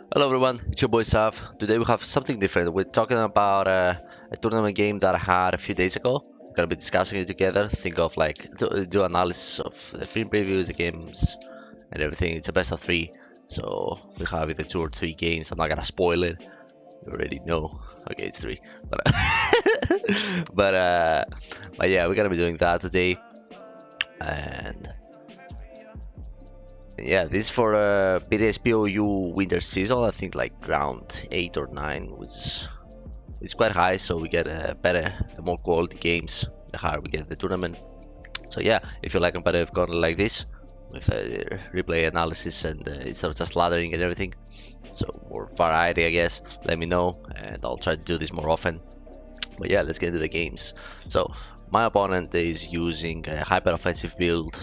Hello everyone, it's your boy Sav. Today we have something different. We're talking about a tournament game that I had a few days ago. We're gonna be discussing it together. Think of like do analysis of the film previews, the games, and everything. It's a best of three, so we have either two or three games. I'm not gonna spoil it. You already know. Okay, it's three, but but uh, but yeah, we're gonna be doing that today, and yeah, this for BDSPOU winter season. I think like round 8 or 9 was it's quite high, so we get better, more quality games the higher we get the tournament. So yeah, if you like competitive content like this with replay analysis and instead of just laddering and everything, so more variety, I guess. Let me know, and I'll try to do this more often. But yeah, let's get into the games. So my opponent is using a hyper offensive build.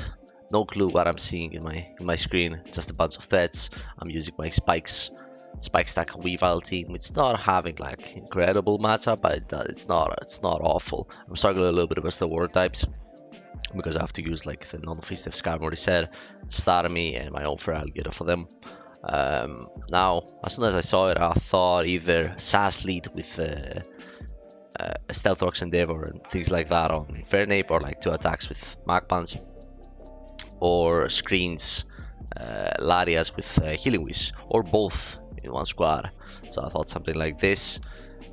No clue what I'm seeing in my screen. Just a bunch of threats. I'm using my spike stack Weavile team. It's not having like incredible matchup, but it's not awful. I'm struggling a little bit with the war types because I have to use like the non-festive Skarmory reset, Starmie, and my own Feraligatr for them. Now, as soon as I saw it, I thought either SAS lead with Stealth Rocks Endeavor and things like that on Infernape, or like 2 attacks with Mag Punch, or screens Larias with Healing Wish, or both in one squad. So I thought something like this.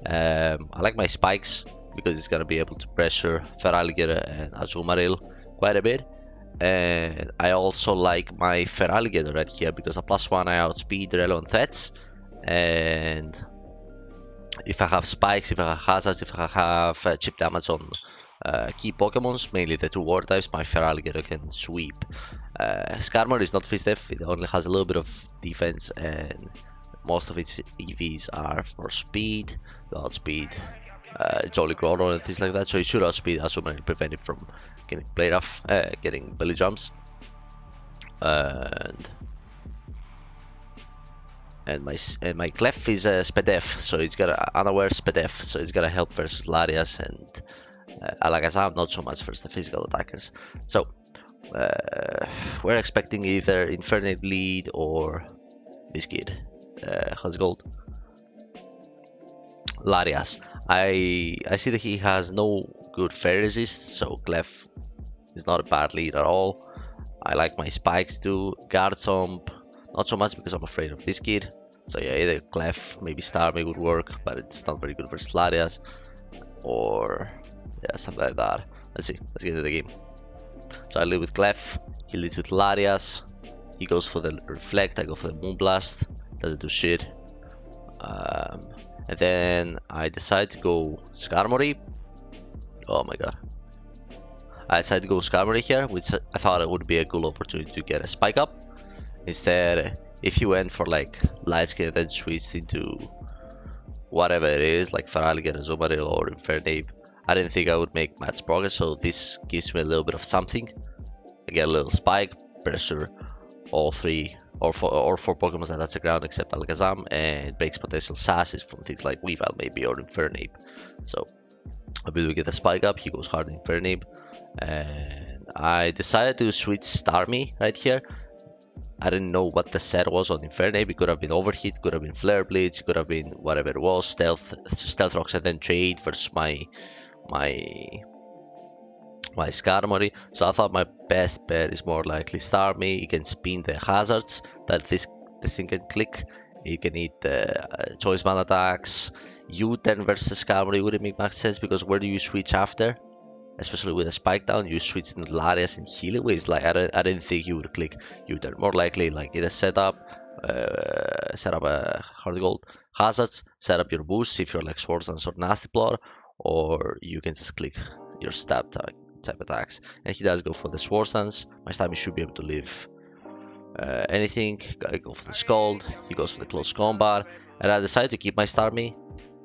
I like my spikes because it's gonna be able to pressure Feraligatr and Azumarill quite a bit. And I also like my Feraligatr right here because a +1 I outspeed relevant threats. And if I have spikes, if I have hazards, if I have chip damage on key Pokemons, mainly the 2 water types, my Feraligatr can sweep. Skarmory is not Fistef, it only has a little bit of defense, and most of its EVs are for speed, outspeed, Jolly Groudon and things like that, so you should outspeed Azumarill, prevent it from getting played off, getting belly jumps. And my Clef is a Spadef, so it's got a unaware Spadef, so it's gonna help versus Larias and Alakazam, not so much versus the physical attackers. So we're expecting either Infernape lead or this kid. How's it called? Larias. I see that he has no good fair resist, so Clef is not a bad lead at all. I like my spikes too. Garchomp, not so much because I'm afraid of this kid. So yeah, either Clef, maybe Starmie would work, but it's not very good versus Larias. Or yeah, something like that. Let's see. Let's get into the game. So I lead with Clef. He leads with Larias. He goes for the Reflect. I go for the Moonblast. Doesn't do shit. And then I decide to go Skarmory. Oh my god. I decided to go Skarmory here, which I thought it would be a good opportunity to get a spike up. Instead, if you went for like Light Skin and then switched into whatever it is, like Feraligatr, Azumarill, or Infernape, I didn't think I would make much progress, so this gives me a little bit of something. I get a little spike, pressure all 3 or 4 Pokemon that touch the ground except Alakazam, and breaks potential sasses from things like Weavile maybe or Infernape. So I believe we get a spike up, he goes hard in Infernape, and I decided to switch Starmie right here. I didn't know what the set was on Infernape. It could have been Overheat, could have been Flare Blitz, could have been whatever it was, Stealth Rocks and then trade versus my Skarmory. So I thought my best bet is more likely Starmie. You can spin the hazards that this thing can click. You can eat the choice band attacks. U-turn versus Skarmory wouldn't make much sense because where do you switch after? Especially with a spike down, you switch into Larias and Healing Ways. Like I didn't think you would click U-turn. More likely, like either set up a hard gold hazards, set up your boosts if you're like Swords Dance or Nasty Plot, or you can just click your stab type attacks. And he does go for the Swords Dance. My Starmie should be able to live anything. I go for the Scald. He goes for the Close Combat, and I decided to keep my Starmie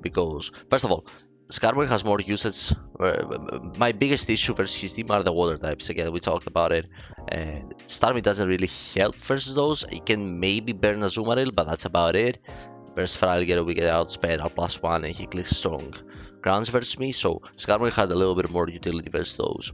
because first of all, Skarmory has more usage. My biggest issue versus his team are the water types. Again, we talked about it. And Starmie doesn't really help versus those. He can maybe burn Azumarill, but that's about it. Versus Feraligatr, we get outsped, our +1, and he clicks strong grounds versus me. So Skarmory had a little bit more utility versus those.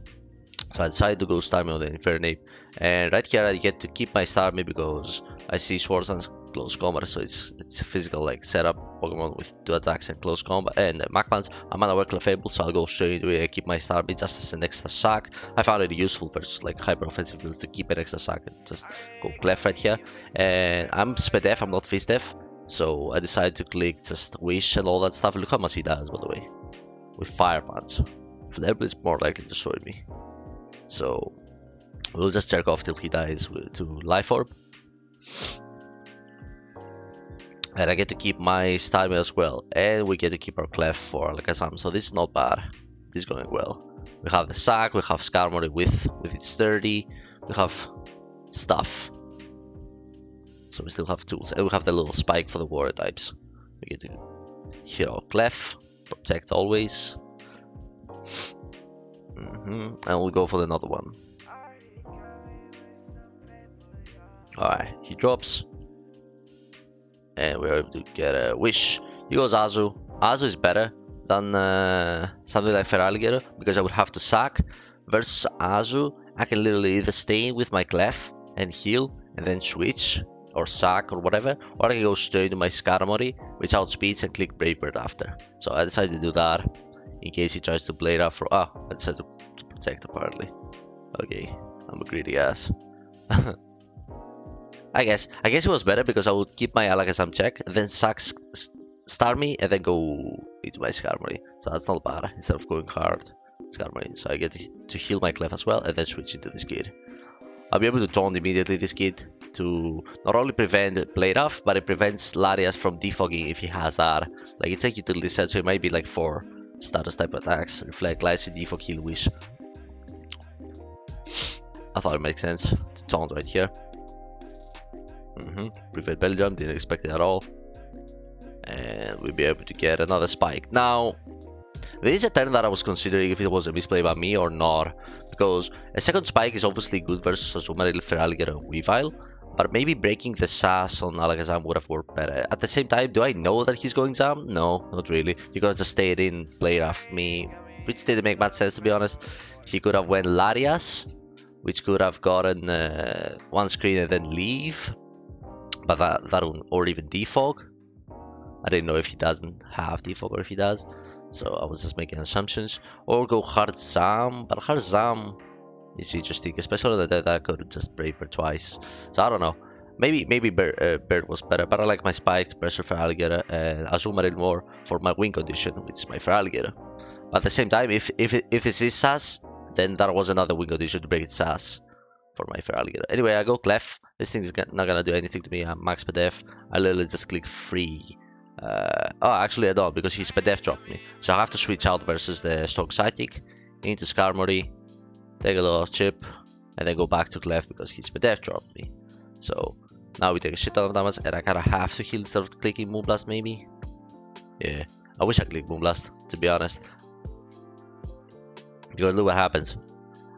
So I decided to go Starmie on the Infernape. And right here I get to keep my Starmie because I see Swords Dance close combat, so it's a physical like setup Pokemon with 2 attacks and close combat. And Magpants, I'm unaware Clefable, so I'll go straight into it and keep my Starmie just as an extra sack. I found it useful versus like hyper offensive builds to keep an extra sack and just go Clef right here. And I'm Spedef, I'm not Fist Def, so I decided to click just Wish and all that stuff. Look how much he does, by the way, with Fire Punch. Flare Blitz more likely to destroy me, so we'll just jerk off till he dies to Life Orb. And I get to keep my Starmie as well, and we get to keep our Clef for Alakazam, so this is not bad. This is going well. We have the sack, we have Skarmory with its sturdy, we have stuff. So we still have tools, and we have the little spike for the water types. We get to hit our Clef, protect always. And we'll go for another one. Alright, he drops. And we're able to get a Wish. He goes Azu. Azu is better than something like Feraligatr, because I would have to sack. Versus Azu, I can literally either stay with my Clef and heal and then switch or sack or whatever, or I can go straight to my Skarmory, which outspeeds, and click Brave Bird after. So I decided to do that in case he tries to play it out for. I decided to protect apparently. Okay, I'm a greedy ass. I guess it was better because I would keep my Alakazam check, then sack Starmie, and then go into my Skarmory. So that's not bad, instead of going hard Skarmory. So I get to heal my Clef as well, and then switch into this kid. I'll be able to taunt immediately this kid to not only prevent Blade Off, but it prevents Larias from defogging if he has that. Like, it's a utility set, so it might be like 4 status type attacks: Reflect, Lights, Defog, Heal, Wish. I thought it makes sense to taunt right here. Prevent Belgium, didn't expect it at all. And we'll be able to get another spike. Now, this is a turn that I was considering if it was a misplay by me or not, because a second spike is obviously good versus Azumarill, Feraligatr, Weavile, but maybe breaking the SAS on Alakazam would have worked better. At the same time, do I know that he's going Zam? No, not really. You could have just stayed in, played off me, which didn't make much sense, to be honest. He could have went Larias, which could have gotten one screen and then leave, but that or even Defog. I didn't know if he doesn't have Defog or if he does, so I was just making assumptions. Or go Hard Zam, but Hard Zam is interesting, especially that I could just Brave Bird twice. So I don't know. Maybe Bird was better, but I like my spiked Pressure Feraligatr and Azumarill more for my win condition, which is my Feraligatr. But at the same time, if it is SAS, then that was another win condition to break its SAS for my Feraligatr. Anyway, I go Clef. This thing is not gonna do anything to me. I'm max Pedef. I literally just click free. Actually I don't, because his Pedef dropped me. So I have to switch out versus the Stock Psychic into Skarmory, take a little chip, and then go back to Clef because his Pedef dropped me. So now we take a shit ton of damage, and I kinda have to heal instead of clicking Moonblast maybe. Yeah, I wish I clicked Moonblast, to be honest. Because look what happens.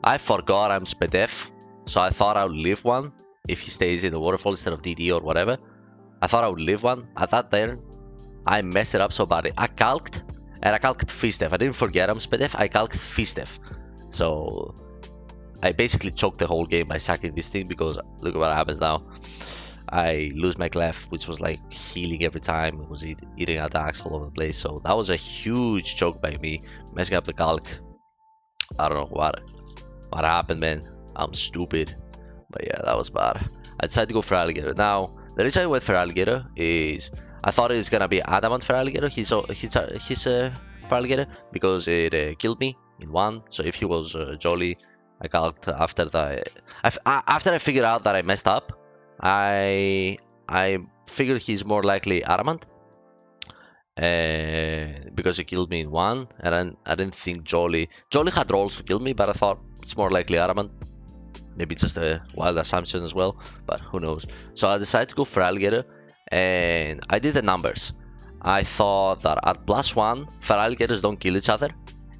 I forgot I'm Spedef, so I thought I would live one if he stays in the waterfall instead of DD or whatever. I thought I would live one. At that turn, I messed it up so badly. I calced, and I calced Fistef. I didn't forget I'm Spedef, I calced Fistef. So I basically choked the whole game by sacking this thing, because look at what happens now. I lose my Clef, which was like healing every time. It was eating attacks all over the place. So that was a huge choke by me, messing up the calc. I don't know what happened, man. I'm stupid. But yeah, that was bad. I decided to go for Alligator. Now, the reason I went for Alligator is I thought it was gonna be Adamant for Alligator. He's for Alligator, because it killed me in one. So if he was Jolly, I calced after that. After I figured out that I messed up, I figured he's more likely Adamant, because he killed me in one, and I didn't think Jolly had rolls to kill me, but I thought it's more likely Adamant. Maybe it's just a wild assumption as well, but who knows. So I decided to go for Alligator, and I did the numbers. I thought that at +1, Feraligators don't kill each other,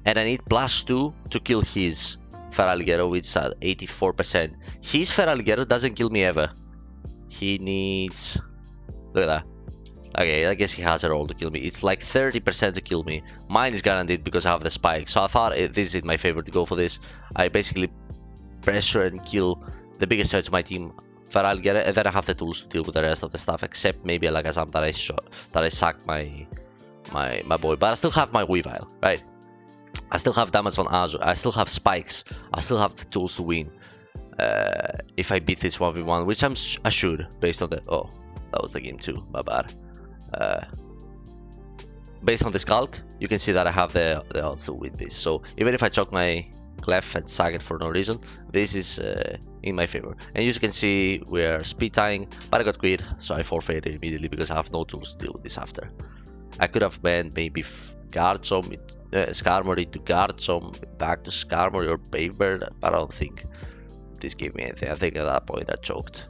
and I need +2 to kill his Feraligator, which is at 84%. His Feraligator doesn't kill me ever. He needs... Look at that. Okay, I guess he has a roll to kill me. It's like 30% to kill me. Mine is guaranteed because I have the spike. So I thought this is my favorite to go for this. I basically pressure and kill the biggest threat to my team I'll get it, and then I have the tools to deal with the rest of the stuff, except maybe like a Alakazam that I sacked my boy. But I still have my Weavile, right? I still have damage on Azure. I still have spikes. I still have the tools to win. If I beat this 1v1, which I should, based on the... Oh, that was the game too, my bad. Based on the Skulk, you can see that I have the odds to win this. So even if I choke my Clef and sack it for no reason, this is in my favor. And as you can see, we're speed tying, but I got greed, so I forfeited immediately because I have no tools to deal with this after. I could have been maybe Skarmory to Garchomp, back to Skarmory or Brave Bird, but I don't think this gave me anything. I think at that point I choked.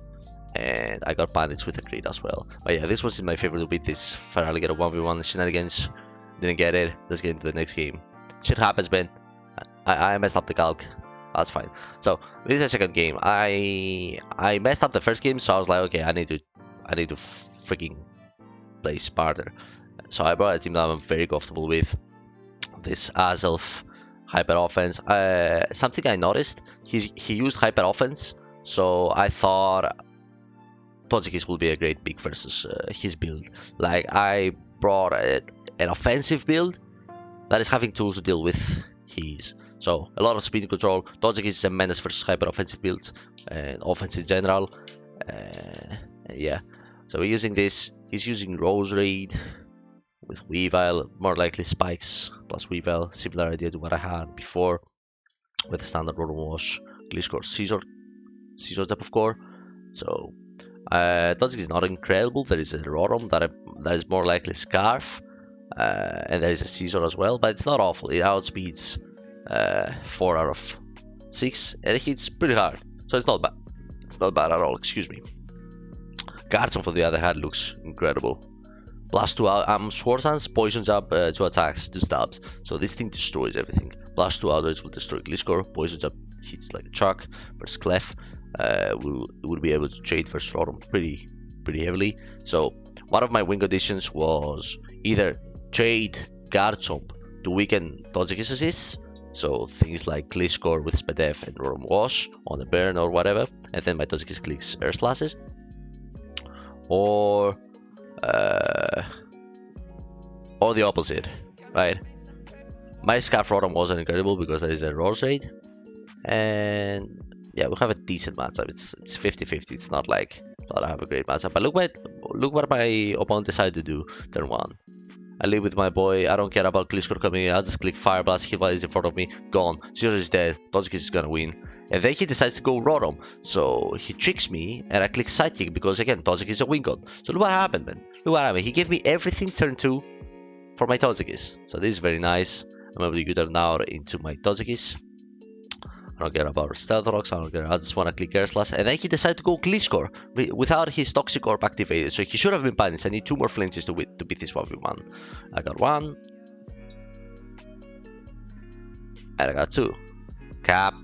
And I got punished with a crit as well. But yeah, this was in my favor to beat this Feraligatr 1v1 shenanigans. Didn't get it. Let's get into the next game. Shit happens, man. I messed up the calc. That's fine. So this is the second game. I messed up the first game, so I was like, okay, I need to freaking play smarter. So I brought a team that I'm very comfortable with. This Azelf hyper offense. Something I noticed, he used hyper offense, so I thought Togekiss will be a great pick versus his build. Like, I brought an offensive build that is having tools to deal with his. So a lot of speed control. Togekiss is a menace versus hyper offensive builds and offense in general. Yeah, so we're using this. He's using Rose Raid with Weavile, more likely Spikes plus Weavile. Similar idea to what I had before with the standard Rotom Wash, Gliscor, Scizor type of core. So Togekiss is not incredible. There is a Rotom that is more likely Scarf, and there is a Scizor as well, but it's not awful. It outspeeds 4 out of 6, and it hits pretty hard, so it's not bad. It's not bad at all. Excuse me. Garchomp, on the other hand, looks incredible. Plus 2 Sword Dance, Poison Jab, 2 attacks, 2 stabs. So this thing destroys everything. Plus 2 outrage will destroy Gliscor. Poison Jab hits like a truck. Versus Clef, will be able to trade versus Rotom pretty heavily. So one of my win conditions was either trade Garchomp to weaken Togekiss assists. So things like Gliscor with Spadef and Rotom Wash on a burn or whatever, and then my Togekiss clicks Air Slashes. Or the opposite, right? My Scarf Rotom wasn't incredible because there is a Rose Raid, and yeah, we have a decent matchup. It's 50-50. It's not like that I have a great matchup. But look what my opponent decided to do turn 1. I live with my boy. I don't care about Gliscor coming in. I'll just click Fire Blast. Heal is in front of me. Gone. Zero is dead. Togekiss is gonna win. And then he decides to go Rotom. So he tricks me, and I click Sidekick because again, Togekiss is a win god. So look what happened, man. Look what happened. He gave me everything turn 2 for my Togekiss. So this is very nice. I'm able to use that now into my Togekiss. I don't care about Stealth Rocks, I don't care, I just want to click Air Slash. And then he decided to go Gliscor without his Toxic Orb activated, so he should have been punished. I need 2 more flinches to beat this 1v1. I got 1. And I got 2. Cap,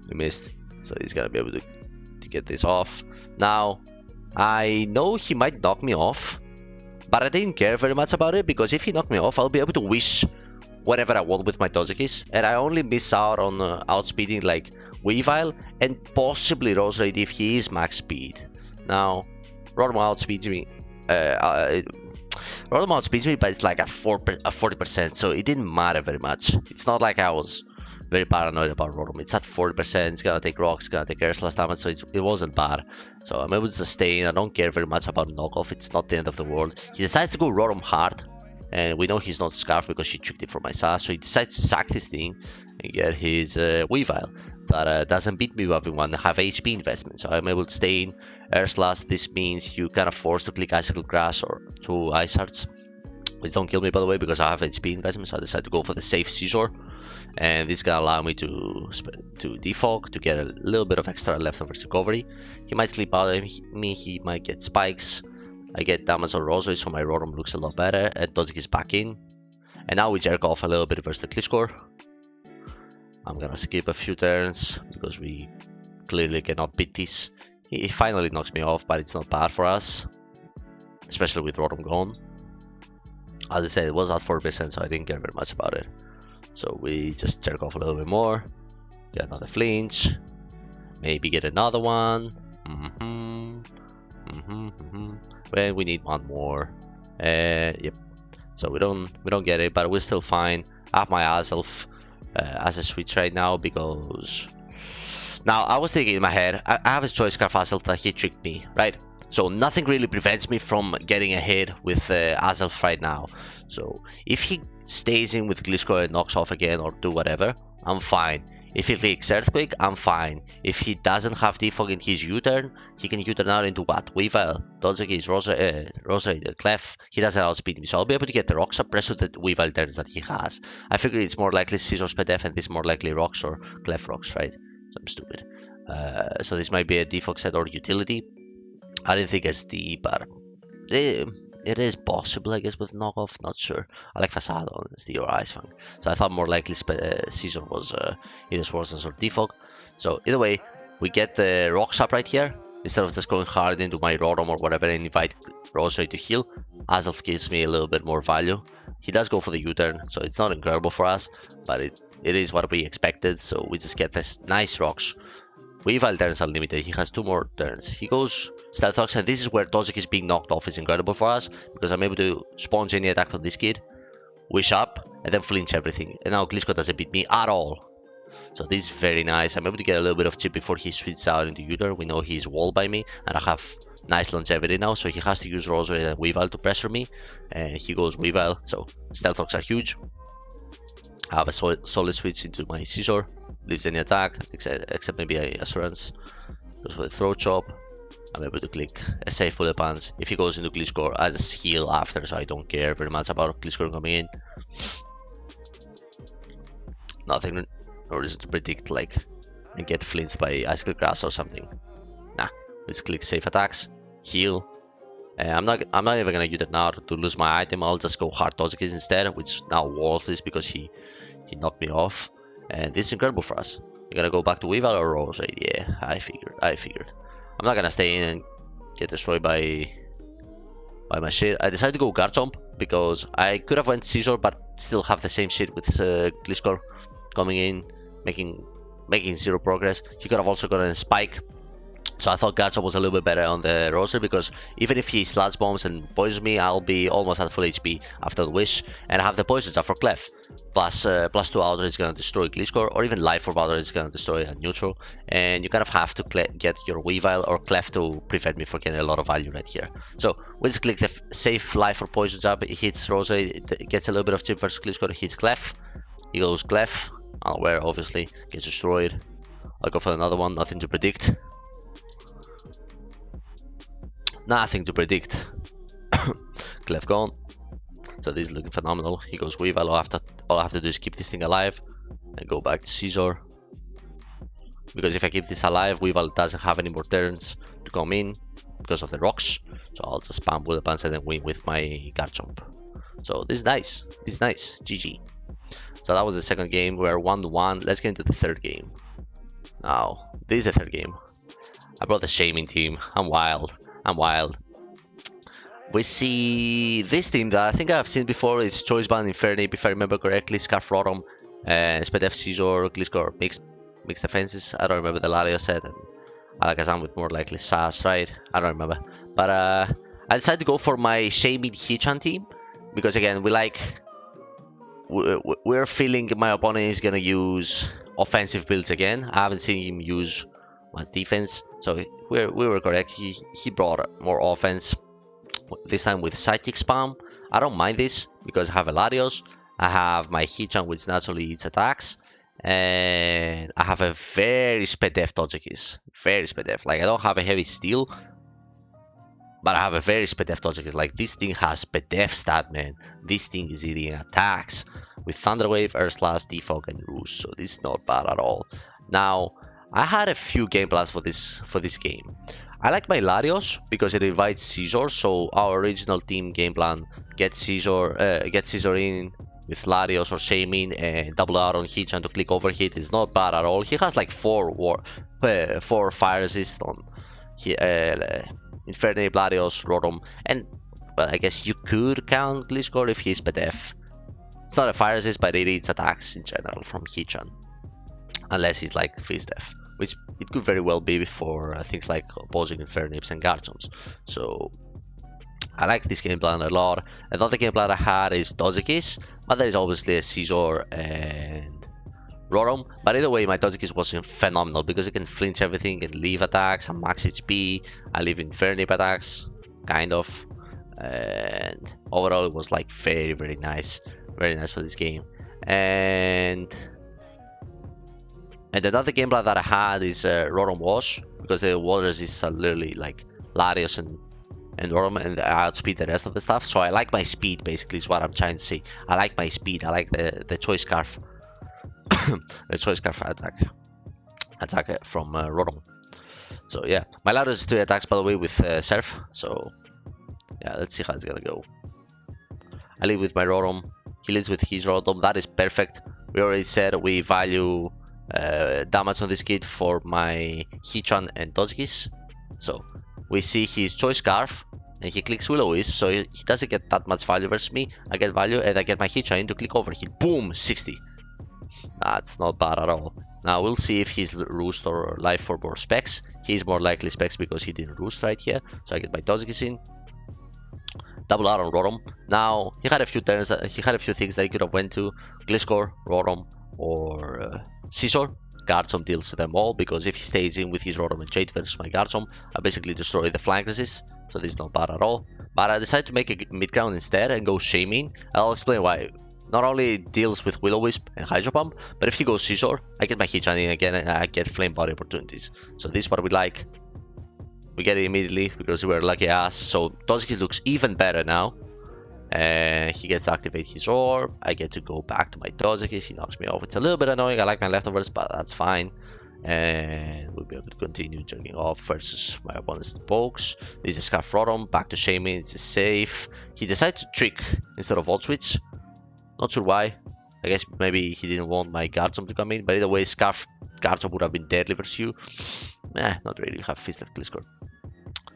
we missed. So he's gonna be able to get this off. Now, I know he might knock me off, but I didn't care very much about it, because if he knocked me off, I'll be able to wish whatever I want with my Togekiss, and I only miss out on outspeeding like Weavile and possibly Rose Raid if he is max speed. Now, Rotom outspeeds me. Rotom outspeeds me, but it's like at 40%, so it didn't matter very much. It's not like I was very paranoid about Rotom. It's at 40%. It's gonna take rocks, gonna take air slash damage, so it wasn't bad. So I'm able to sustain. I don't care very much about knockoff. It's not the end of the world. He decides to go Rotom hard. And we know he's not Scarf because she tricked it for my sass, so he decides to sack this thing and get his Weavile that doesn't beat me 1v1, have HP investment. So I'm able to stay in Air Slash. This means you kind of forced to click Icicle Grass or 2 Ice Hearts, which don't kill me by the way because I have HP investment. So I decided to go for the safe Scizor, and this is gonna allow me to defog to get a little bit of extra leftovers recovery. He might sleep out of me, he might get spikes. I get damage on Rose Raid, so my Rotom looks a lot better, and Togekiss is back in. And now we jerk off a little bit versus the Gliscor. I'm gonna skip a few turns because we clearly cannot beat this. He finally knocks me off, but it's not bad for us, especially with Rotom gone. As I said, it was at 4%, so I didn't care very much about it. So we just jerk off a little bit more, get another flinch, maybe get another one. Well, we need one more. Yep. So we don't get it, but we're still fine. I have my Azelf as a switch right now because now I was thinking in my head, I have a choice card Azelf that he tricked me, right? So nothing really prevents me from getting a hit with Azelf right now. So if he stays in with Gliscor and knocks off again or do whatever, I'm fine. If he clicks Earthquake, I'm fine. If he doesn't have defog in his U-turn, he can U-turn out into what? Weavile, Dodgekis, Rosary, Clef. He doesn't outspeed me, so I'll be able to get the rocks up press with the Weavile turns that he has. I figure it's more likely Scissors Pedef and this is more likely rocks or Clef rocks, right? So I'm stupid. So this might be a defog set or utility. I didn't think SD, but it is possible, I guess, with knockoff. Not sure. I like Facade on SD or Ice Fang. So I thought more likely Season was either Swordsdance or Defog. So either way, we get the rocks up right here. Instead of just going hard into my Rotom or whatever and invite Rosary to heal, Azelf gives me a little bit more value. He does go for the U-turn, so it's not incredible for us, but it is what we expected. So we just get this nice rocks. Weavile turns unlimited. He has 2 more turns. He goes Stealth Rocks, and this is where Dodgek is being knocked off. Is incredible for us because I'm able to sponge any attack from this kid, wish up, and then flinch everything. And now Gliscor doesn't beat me at all. So this is very nice. I'm able to get a little bit of chip before he switches out into Uter. We know he's walled by me, and I have nice longevity now, so he has to use Rosary and Weavile to pressure me. And he goes Weavile, so Stealth Rocks are huge. I have a solid switch into my Scissor. Leaves any attack, except maybe a Assurance. Goes for the Throat Chop. I'm able to click a safe Bullet Punch. If he goes into Gliscor, I just heal after, so I don't care very much about Gliscor coming in. Nothing, no reason to predict, like, and get flinched by Icicle Grass or something. Nah, let's click safe attacks, heal. I'm not even gonna use it now to lose my item. I'll just go hard Dodgekis instead, which now worthless because he knocked me off. And this is incredible for us. You're gonna go back to Weavile or Rosary? Yeah, I figured. I'm not gonna stay in and get destroyed by my shit. I decided to go Garchomp because I could have went Scissor, but still have the same shit with Gliscor coming in, making 0 progress. He could have also gotten a Spike. So I thought Garchomp was a little bit better on the Rosary because even if he Sludge Bombs and poisons me, I'll be almost at full HP after the Wish, and I have the Poison Up for Clef. Plus 2 Outer is gonna destroy Gliscor, or even Life Orb Outer is gonna destroy a neutral, and you kind of have to get your Weavile or Clef to prevent me from getting a lot of value right here. So we just click the safe Life or Poison Up. It hits Rosary, it gets a little bit of chip versus Gliscor, it hits Clef. He goes Clef, Unaware obviously, gets destroyed. I'll go for another one, nothing to predict. Nothing to predict. Clef gone. So this is looking phenomenal. He goes Weavile. All I have to do is keep this thing alive and go back to Scissor. Because if I keep this alive, Weavile doesn't have any more turns to come in because of the rocks. So I'll just spam Bullet Punch and then win with my Garchomp. So this is nice. This is nice. GG. So that was the second game. We're 1-1. Let's get into the third game. Now, this is the third game. I brought the SHAYMIN team. I'm wild. We see this team that I think I've seen before. It's Choice Band, Infernape, if I remember correctly, Scarf Rotom, Spedef Scizor, Gliscor, mixed defenses. I don't remember the Larios set, and Alakazam with more likely Sass, right? I don't remember. But I decided to go for my SHAYMIN Hichan team because again, we're feeling my opponent is gonna use offensive builds again. I haven't seen him use much defense, so we were correct. He brought more offense, this time with Psychic Spam. I don't mind this because I have a Larios, I have my Hichan which naturally eats attacks, and I have a very Spedef Dodgekis. Very Spedef. Like, I don't have a heavy steel, but I have a very Spedef Dodgekis. Like, this thing has Spedef stat, man. This thing is eating attacks with Thunder Wave, Earth Slash, Defog, and Roost. So this is not bad at all. Now, I had a few game plans for this game. I like my Larios because it invites Scizor, so our original team game plan gets Scizor in with Larios or SHAYMIN and double out on Hichan to click overhit is not bad at all. He has like 4 fire resist on Infernape, Larios, Rotom, and well, I guess you could count Gliscor if he's Pedef. It's not a fire resist, but it eats attacks in general from Hichan. Unless he's like Freeze Def. which it could very well be for things like opposing Infernape and Garchomps. So I like this game plan a lot. Another game plan I had is Dodgekis, but there is obviously a Scizor and Rotom. But either way, my Dodgekis was phenomenal because it can flinch everything and leave attacks. I'm max HP. I leave Infernape attacks, kind of. And overall, it was like very nice. Very nice for this game. And another game plan that I had is Rotom Wash, because the water resist are literally like Larios and Rotom, and I outspeed the rest of the stuff. So I like my speed, basically, is what I'm trying to say. I like my speed. I like the Choice Scarf, the Choice Scarf attack from Rotom. So yeah, my Larios is 3 attacks, by the way, with Surf. So yeah, let's see how it's gonna go. I lead with my Rotom. He leads with his Rotom. That is perfect. We already said we value damage on this kid for my Hitchan and Dodgekis. So we see his Choice Scarf and he clicks Will-O-Wisp, so he doesn't get that much value versus me. I get value and I get my Hitchan to click Overheal. Boom, 60. That's not bad at all. Now we'll see if he's Roost or Life Orb or Specs. He's more likely Specs because he didn't Roost right here. So I get my Dodgekis in. Double R on Rotom. Now he had a few turns. He had a few things that he could have went to: Gliscor, Rotom, or Scizor. Garchomp deals with them all, because if he stays in with his Rotom and Jade versus my Garchomp, I basically destroy the flank resist. So this is not bad at all. But I decided to make a mid ground instead and go SHAYMIN. I'll explain why. Not only it deals with Will-O-Wisp and Hydro Pump, but if he goes Scizor, I get my Hitchan in again and I get Flame Body opportunities. So this is what we like. We get it immediately because we were lucky ass. So Dodgekis looks even better now. He gets to activate his orb. I get to go back to my Dodgekis. He knocks me off. It's a little bit annoying. I like my leftovers, but that's fine. And we'll be able to continue jerking off versus my opponent's pokes. This is Scarf Rotom. Back to SHAYMIN. It's safe. He decided to trick instead of Volt Switch. Not sure why. I guess maybe he didn't want my Garchomp to come in. But either way, Scarf Garchomp would have been deadly versus you. Not really. You have Fist of Gliscor.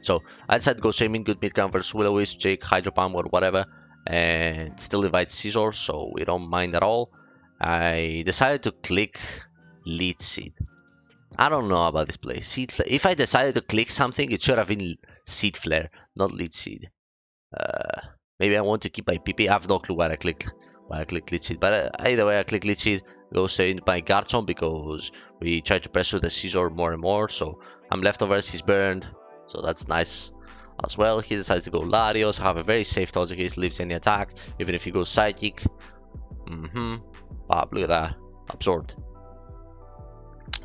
So I decided to go SHAYMIN, good mid ground versus Will-O-Wisp, Jake, Hydro Pump, or whatever, and still invite Scizor, so we don't mind at all. I decided to click Lead Seed. I don't know about this play. Seed Flare. If I decided to click something, it should have been Seed Flare, not Lead Seed. Maybe I want to keep my PP. I have no clue why I clicked Lead Seed, but either way, I click Lead Seed. Go straight into my Garchomp because we try to pressure the Scizor more and more. So I'm leftovers. He's burned. So that's nice as well. He decides to go Larios. Have a very safe Dodgekis, leaves any attack, even if he goes Psychic. Wow, look at that. Absorbed.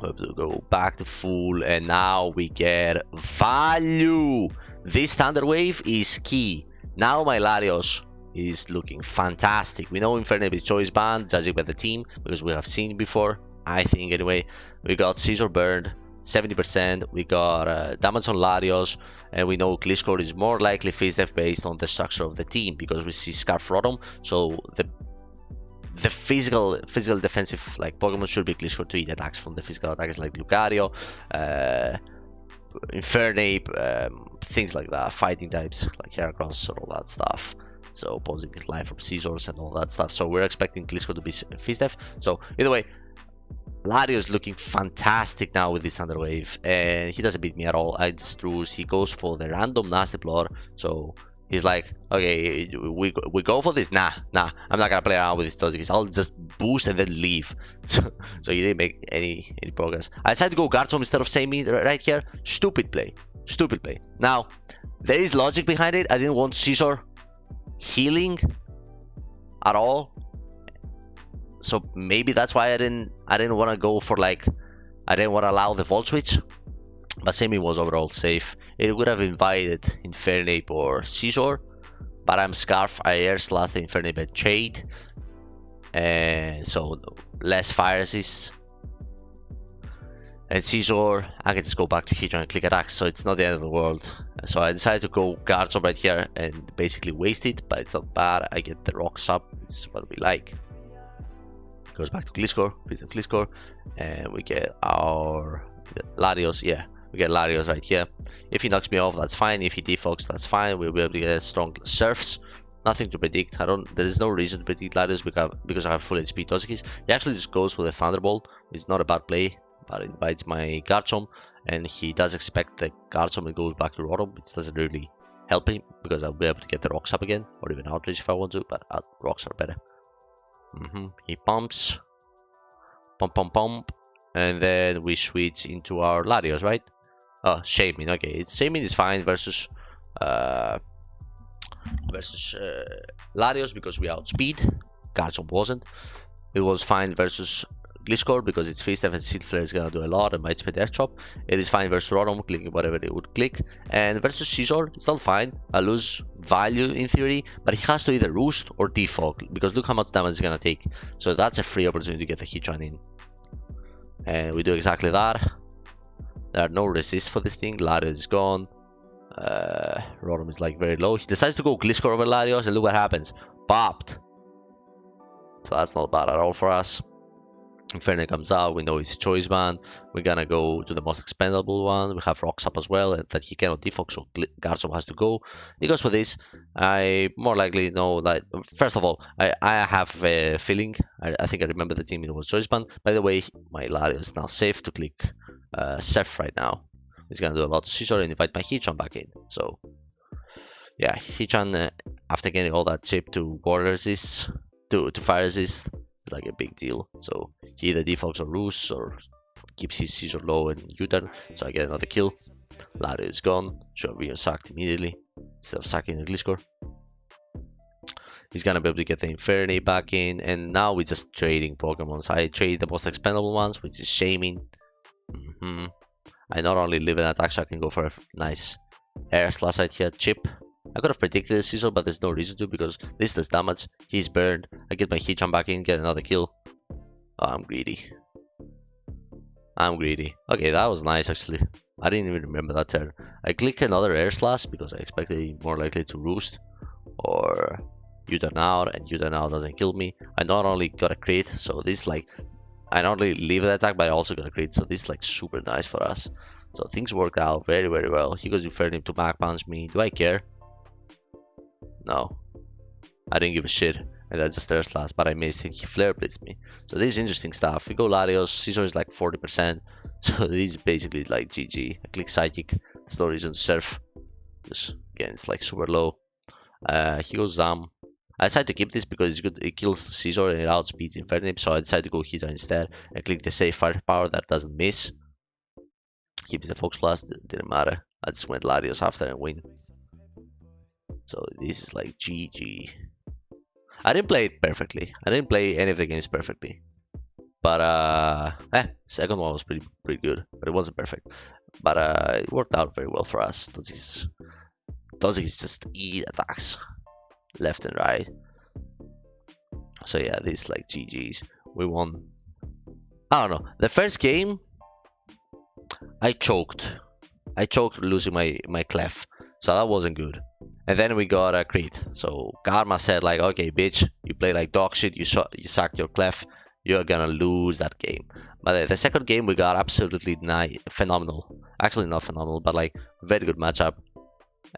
We'll go back to full, and now we get value. This Thunder Wave is key. Now my Larios is looking fantastic. We know Infernape is choice banned, judging by the team, because we have seen before. I think anyway. We got Scizor burned. 70%, we got damage on Larios, and we know Gliscor is more likely face def based on the structure of the team because we see Scarf Rotom, so the physical defensive like Pokemon should be Gliscor to eat attacks from the physical attackers like Lucario, Infernape, things like that, fighting types like Heracross and all that stuff. So opposing Life from Scizors and all that stuff. So we're expecting Gliscor to be face def. So either way, Larios looking fantastic now with this Thunder Wave, and he doesn't beat me at all. I just Roost. He goes for the random Nasty Plot, so he's like, okay, we go for this. Nah, I'm not gonna play around with this Dodgekis. I'll just boost and then leave. So he didn't make any progress. I decided to go Garchomp instead of SHAYMIN right here. Stupid play. Now there is logic behind it. I didn't want Scizor healing at all. So maybe that's why I didn't want to go for I didn't want to allow the Volt Switch, but SHAYMIN was overall safe. It would have invited Infernape or Scizor, but I'm Scarf. I air slash the Infernape at Jade, and so less fire resist. And Scizor, I can just go back to Hitchan and click attacks, so it's not the end of the world. So I decided to go Garchomp right here and basically waste it, but it's not bad. I get the rocks up. It's what we like. Goes back to Gliscor, Visit Gliscor, and we get our Larios. Yeah, we get Larios right here. If he knocks me off, that's fine. If he defogs, that's fine. We'll be able to get strong Surfs. Nothing to predict. There is no reason to predict Larios because I have full HP Dodgekis. He actually just goes for the Thunderbolt. It's not a bad play. but it invites my Garchomp, and he does expect the Garchomp and goes back to Rotom, which doesn't really help him because I'll be able to get the rocks up again, or even outrage if I want to, but rocks are better. He pumps, pump, and then we switch into our Larios, right? Oh, SHAYMIN. Okay, SHAYMIN is fine versus Larios because we outspeed. Garchomp wasn't. It was fine versus Gliscor because its free step and Seed Flare is gonna do a lot and might spend Air Chop. It is fine versus Rotom, clicking whatever it would click. And versus Scizor, it's not fine. I lose value in theory, but he has to either roost or defog because look how much damage it's gonna take. So that's a free opportunity to get the Hitran in. And we do exactly that. There are no resists for this thing. Larios is gone. Rotom is like very low. He decides to go Gliscor over Larios, and look what happens. Popped. So that's not bad at all for us. Inferno comes out, we know it's choice band. We're gonna go to the most expendable one. We have rocks up as well that he cannot defog, so Garchomp has to go. He goes for this. I more likely know that, first of all, I have a feeling, I think I remember the team, it was choice band. By the way, my Larios is now safe to click Seth right now. He's gonna do a lot to Scizor and invite my Hitran back in. So yeah, Hitran, after getting all that chip to water resist, to fire resist, is like a big deal. So he either defogs or roosts or keeps his Scizor low and U-turn. So I get another kill. Larios is gone. Should be sacked immediately instead of sacking the Gliscor. He's gonna be able to get the Infernape back in, and now we're just trading Pokemon. So I trade the most expendable ones, which is SHAYMIN. I not only live an attack, so I can go for a nice Air Slash right here, chip. I could have predicted the Scizor, but there's no reason to because this does damage. He's burned. I get my Hitran back in, get another kill. Oh, I'm greedy. Okay, that was nice actually. I didn't even remember that turn. I click another Air Slash because I expected it more likely to roost or U-turn out, and U-turn out doesn't kill me. I not only got a crit, so this like I not only leave the attack, but I also got a crit, so this is like super nice for us. So things worked out very well. He goes Infernape to Mach Punch me. Do I care? No, I didn't give a shit, and that's just Air Slash, but I missed it. He Flare Blitzed me. So this is interesting stuff. We go Larios, Scizor is like 40%, so this is basically like GG. I click Psychic, there's no reason to Surf. Just, again, it's like super low. He goes Zam. I decided to keep this because it's good. It kills Scizor and it outspeeds Infernape, so I decided to go Hitran instead. I click the safe firepower that doesn't miss. Keeps the Fox Blast, didn't matter. I just went Larios after and win. So this is like GG. I didn't play it perfectly. I didn't play any of the games perfectly. But second one was pretty good, but it wasn't perfect. But it worked out very well for us. Those just eat attacks left and right. So yeah, this is like GG's. We won. I don't know. The first game, I choked losing my clef, so that wasn't good. And then we got a crit. So Karma said like, okay, bitch, you play like dog shit. You sucked your clef. You're gonna lose that game. But the second game we got absolutely phenomenal. Actually not phenomenal, but like very good matchup.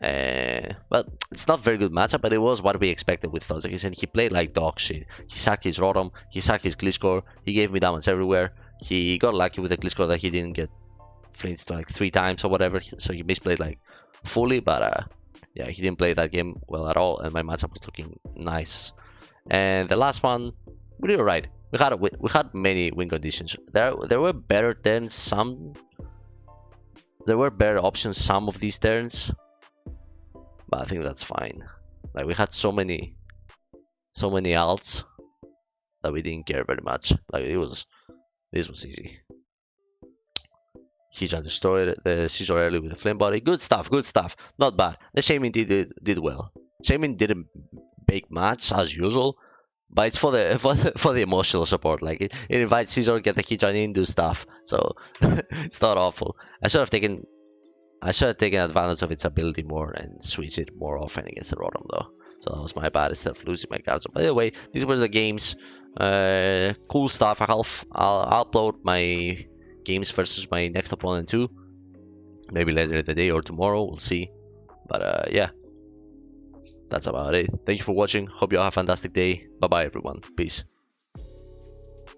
But it's not very good matchup, but it was what we expected with Thozakis, and he played like dog shit. He sacked his Rotom, he sacked his Gliscor, he gave me damage everywhere. He got lucky with the Gliscor that he didn't get flinched like 3 times or whatever, so he misplayed like fully, but yeah, he didn't play that game well at all, and my matchup was looking nice. And the last one, we did alright. We had many win conditions. There were better turns, there were better options some of these turns, but I think that's fine. Like we had so many alts that we didn't care very much. Like this was easy. Hitran destroyed the Scizor early with the Flame Body. Good stuff. Not bad. The SHAYMIN did well. SHAYMIN didn't bake much as usual, but it's for the emotional support. Like it invites Scizor, get the Hitran in, do stuff. So it's not awful. I should have taken advantage of its ability more and switch it more often against the Rotom though. So that was my bad instead of losing my cards. By the way, these were the games. Cool stuff. I'll upload my games versus my next opponent too. Maybe later in the day or tomorrow. We'll see. But yeah, that's about it. Thank you for watching. Hope you all have a fantastic day. Bye bye everyone. Peace.